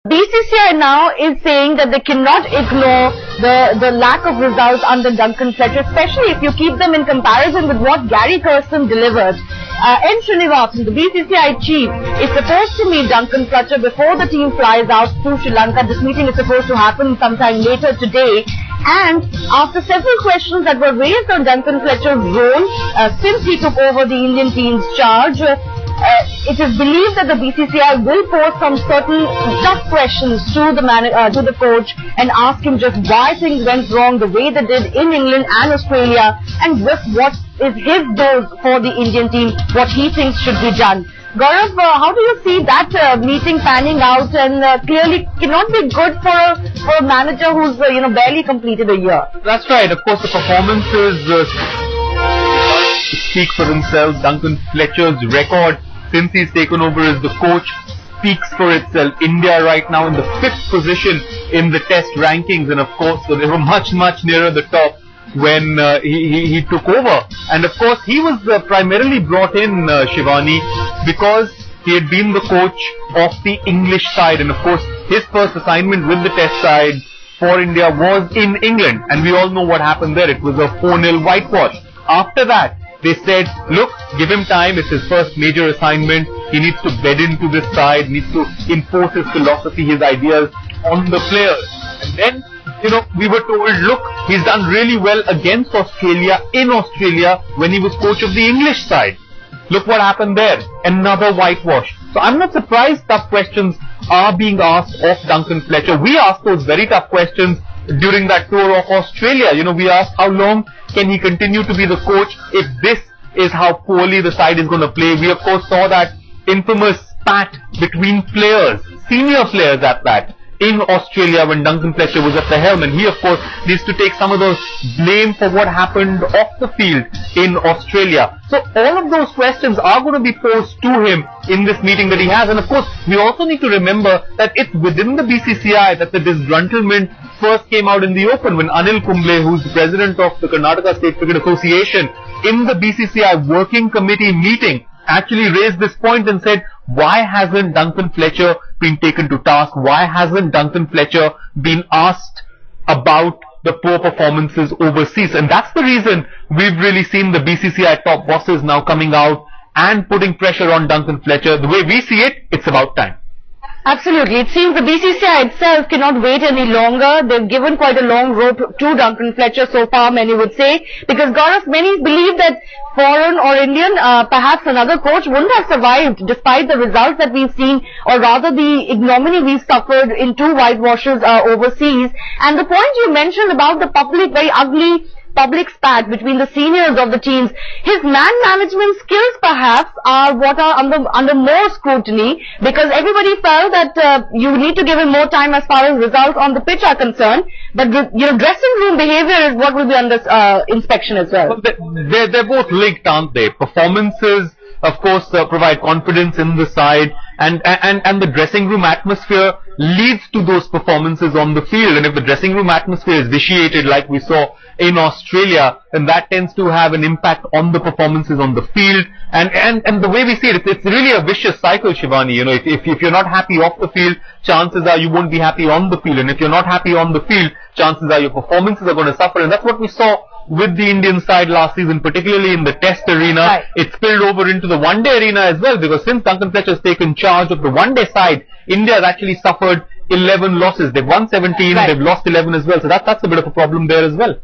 BCCI now is saying that they cannot ignore the lack of results under Duncan Fletcher, especially if you keep them in comparison with what Gary Kirsten delivered. N Srinivasan, the BCCI chief, is supposed to meet Duncan Fletcher before the team flies out to Sri Lanka. This meeting is supposed to happen sometime later today. And after several questions that were raised on Duncan Fletcher's role since he took over the Indian team's charge, it is believed that the BCCI will pose some certain tough questions to the coach and ask him just why things went wrong the way they did in England and Australia, and just what is his dose for the Indian team, what he thinks should be done. Gaurav, how do you see that meeting panning out, and clearly cannot be good for a manager who's barely completed a year? That's right. Of course, the performances speak for themselves. Duncan Fletcher's record since he's taken over as the coach speaks for itself. India right now in the 5th position in the test rankings, and of course so they were much nearer the top when he took over. And of course he was primarily brought in, Shivani, because he had been the coach of the English side, and of course his first assignment with the test side for India was in England, and we all know what happened there. It was a 4-0 whitewash. After that, they said, look, give him time, it's his first major assignment, he needs to bed into this side, needs to enforce his philosophy, his ideas on the players. And then, we were told, look, he's done really well against Australia, in Australia, when he was coach of the English side. Look what happened there, another whitewash. So I'm not surprised tough questions are being asked of Duncan Fletcher. We asked those very tough questions during that tour of Australia. We asked how long can he continue to be the coach if this is how poorly the side is going to play. We of course saw that infamous spat between players, senior players at that, in Australia when Duncan Fletcher was at the helm, and he of course needs to take some of those blame for what happened off the field in Australia. So all of those questions are going to be posed to him in this meeting that he has, and of course we also need to remember that it's within the BCCI that the disgruntlement first came out in the open when Anil Kumble, who's the president of the Karnataka State Cricket Association, in the BCCI working committee meeting actually raised this point and said, why hasn't Duncan Fletcher been taken to task? Why hasn't Duncan Fletcher been asked about the poor performances overseas? And that's the reason we've really seen the BCCI top bosses now coming out and putting pressure on Duncan Fletcher. The way we see it, it's about time. Absolutely. It seems the BCCI itself cannot wait any longer. They've given quite a long rope to Duncan Fletcher so far, many would say, because Gaurav, many believe that foreign or Indian, perhaps another coach wouldn't have survived despite the results that we've seen, or rather the ignominy we've suffered in 2 whitewashes overseas. And the point you mentioned about the very ugly public spat between the seniors of the teams, his man management skills perhaps are what are under more scrutiny, because everybody felt that you need to give him more time as far as results on the pitch are concerned, but dressing room behavior is what will be under inspection as well. They're both linked, aren't they? Performances of course provide confidence in the side, and the dressing room atmosphere leads to those performances on the field. And if the dressing room atmosphere is vitiated like we saw in Australia, then that tends to have an impact on the performances on the field. And the way we see it, it's really a vicious cycle, Shivani. If you're not happy off the field, chances are you won't be happy on the field. And if you're not happy on the field, chances are your performances are going to suffer. And that's what we saw with the Indian side last season, particularly in the test arena. Right. It spilled over into the one-day arena as well, because since Duncan Fletcher has taken charge of the one-day side, India has actually suffered 11 losses. They've won 17, right. They've lost 11 as well. So that's a bit of a problem there as well.